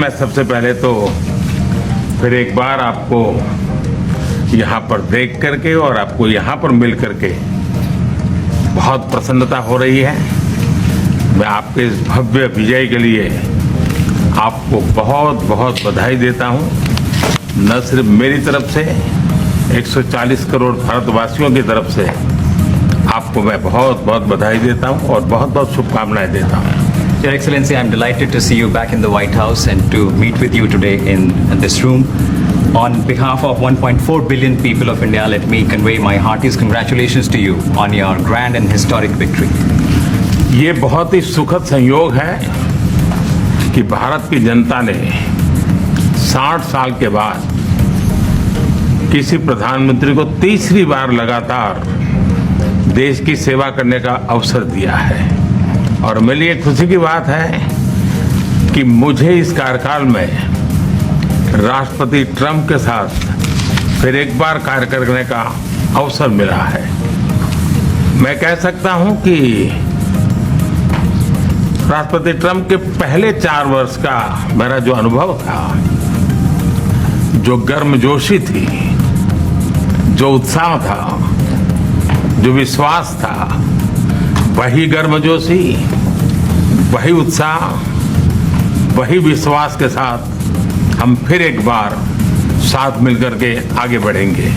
मैं सबसे पहले तो फिर एक बार आपको यहाँ पर देख करके और आपको यहाँ पर मिल करके बहुत प्रसन्नता हो रही है। मैं आपके इस भव्य विजय के लिए आपको बहुत बहुत बधाई देता हूँ। न सिर्फ मेरी तरफ से 140 करोड़ भारतवासियों की तरफ से आपको मैं बहुत बहुत बधाई देता हूँ और बहुत बहुत शुभकामनाएं देता हूँ। Your Excellency, I'm delighted to see you back in the White House and to meet with you today in this room. On behalf of 1.4 billion people of India, let me convey my heartiest congratulations to you on your grand and historic victory. ये बहुत ही सुखद संयोग है कि भारत की जनता ने 60 साल के बाद किसी प्रधानमंत्री को तीसरी बार लगातार देश की सेवा करने का अवसर दिया है। और मेरे लिए खुशी की बात है कि मुझे इस कार्यकाल में राष्ट्रपति ट्रंप के साथ फिर एक बार कार्य करने का अवसर मिला है। मैं कह सकता हूं कि राष्ट्रपति ट्रंप के पहले 4 वर्ष का मेरा जो अनुभव था, जो गर्मजोशी थी, जो उत्साह था, जो विश्वास था, वही गर्मजोशी, वही उत्साह, वही विश्वास के साथ हम फिर एक बार साथ मिलकर के आगे बढ़ेंगे।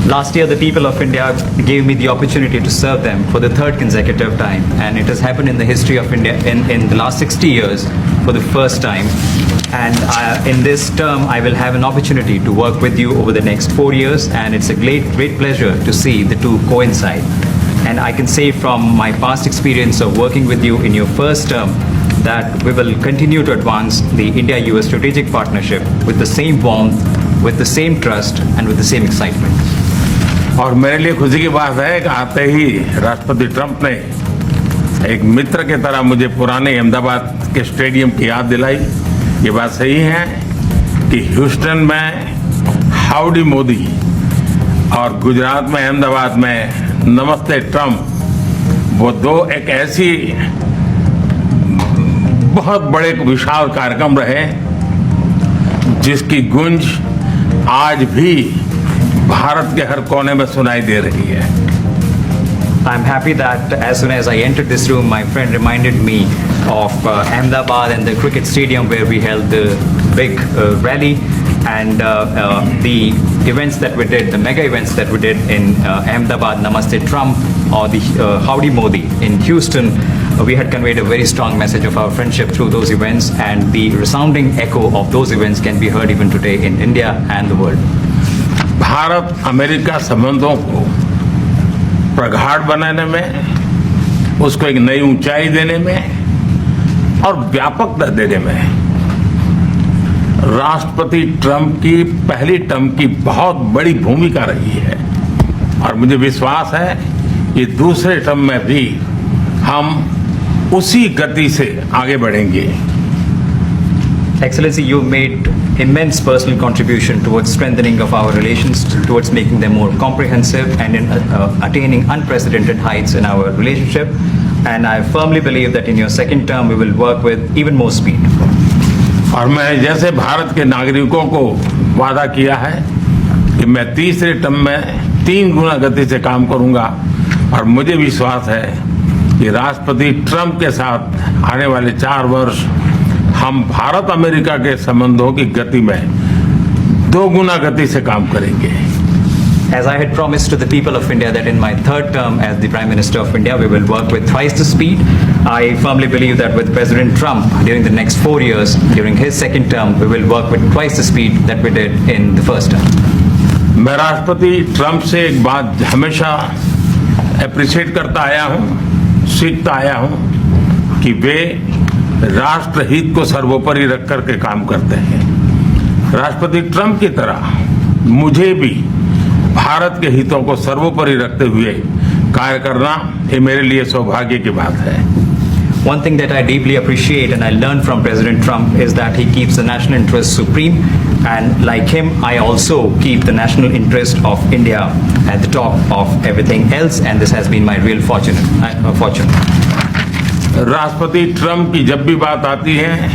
Last year, the people of India gave me the opportunity to serve them for the 3rd consecutive time, and it has happened in the history of India in the last 60 years for the first time. And in this term, I will have an opportunity to work with you over the next 4 years, and it's a great pleasure to see the two coincide. And I can say from my past experience of working with you in your first term that we will continue to advance the India-US strategic partnership with the same warmth, with the same trust, and with the same excitement. और मेरे लिए खुशी की बात है कि आते ही राष्ट्रपति ट्रंप ने एक मित्र की तरह मुझे पुराने अहमदाबाद के स्टेडियम की याद दिलाई। ये बात सही है कि ह्यूस्टन में हाउडी मोदी और गुजरात में अहमदाबाद में नमस्ते ट्रंप, वो दो एक ऐसी बहुत बड़े विशाल कार्यक्रम रहे जिसकी गूंज आज भी भारत के हर कोने में सुनाई दे रही है। I'm happy that as soon as I entered this room, my friend reminded me of Ahmedabad and the cricket stadium where we held the big rally, and the events that we did, the mega events that we did in Ahmedabad, Namaste Trump, or the Howdy Modi in Houston. We had conveyed a very strong message of our friendship through those events, and the resounding echo of those events can be heard even today in India and the world. Bharat America संबंधों को प्रगाढ़ बनाने में, उसको एक नई ऊंचाई देने में और व्यापकता देने में राष्ट्रपति ट्रंप की पहली टर्म की बहुत बड़ी भूमिका रही है। और मुझे विश्वास है कि दूसरे टर्म में भी हम उसी गति से आगे बढ़ेंगे। Excellency, you made immense personal contribution towards strengthening of our relations, towards making them more comprehensive, and in attaining unprecedented heights in our relationship. And I firmly believe that in your second term, we will work with even more speed. और मैं जैसे भारत के नागरिकों को वादा किया है कि मैं तीसरे टर्म में 3 गुना गति से काम करूंगा, और मुझे विश्वास है कि राष्ट्रपति ट्रंप के साथ आने वाले 4 वर्ष हम भारत अमेरिका के संबंधों की गति में 2 गुना गति से काम करेंगे। As I had promised to the people of India that in my 3rd term as the Prime Minister of India, we will work with twice the speed. I firmly believe that with President Trump during the next 4 years, during his second term, we will work with twice the speed that we did in the first term. मैं राष्ट्रपति Trump से एक बात हमेशा appreciate करता आया हूं, सीखता आया हूं कि वे राष्ट्रहित को सर्वोपरि रख करके काम करते हैं। राष्ट्रपति ट्रंप की तरह मुझे भी भारत के हितों को सर्वोपरि रखते हुए कार्य करना ये मेरे लिए सौभाग्य की बात है। One thing that I deeply appreciate and I learned from President Trump is that he keeps the national interest supreme, and like him, I also keep the national interest of India at the top of everything else, and this has been my real fortune. राष्ट्रपति Trump की जब भी बात आती है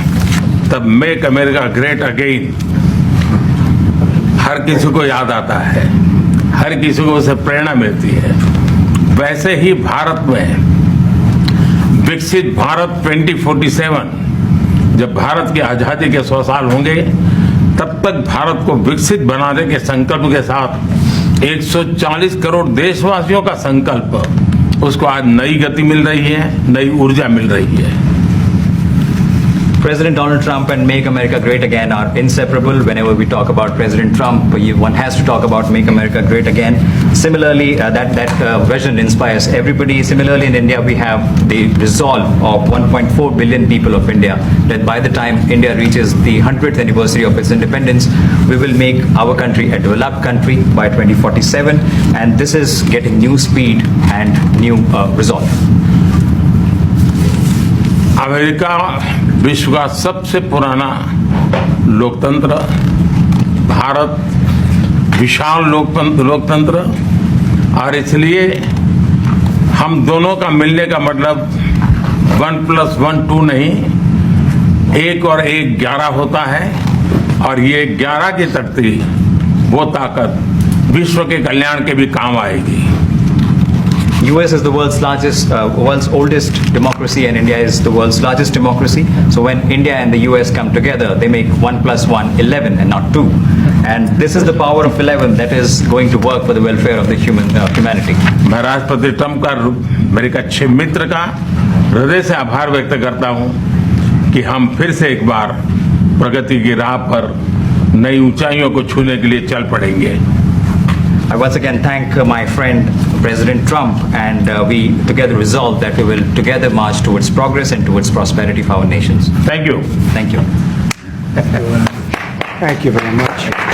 तब make America great again हर किसी को याद आता है, हर किसी को उससे प्रेरणा मिलती है। वैसे ही भारत में विकसित भारत 2047, जब भारत की आजादी के 100 साल होंगे, तब तक भारत को विकसित बनाने के संकल्प के साथ 140 करोड़ देशवासियों का संकल्प, उसको आज नई गति मिल रही है, नई ऊर्जा मिल रही है। President Donald Trump and Make America Great Again are inseparable. Whenever we talk about President Trump, one has to talk about Make America Great Again. Similarly, that vision inspires everybody. Similarly, in India, we have the resolve of 1.4 billion people of India that by the time India reaches the 100th anniversary of its independence, we will make our country a developed country by 2047. And this is getting new speed and new resolve. America विश्व का सबसे पुराना लोकतंत्र, भारत विशाल लोकतंत्र, और इसलिए हम दोनों का मिलने का मतलब 1+1 2 नहीं, 1 और 1 11 होता है। और ये 11 की शक्ति, वो ताकत विश्व के कल्याण के भी काम आएगी। US is the world's oldest democracy, and India is the world's largest democracy. So when India and the US come together, they make 1+1 11 and not 2. And this is the power of 11 that is going to work for the welfare of the humanity. मैं राष्ट्रपति Trump का, मेरे एक अच्छे मित्र का हृदय से आभार व्यक्त करता हूं कि हम फिर से एक बार प्रगति की राह पर नई ऊंचाइयों को छूने के लिए चल पड़ेंगे। I once again thank my friend President Trump, and we together resolve that we will together march towards progress and towards prosperity for our nations. Thank you. Thank you. Thank you very much.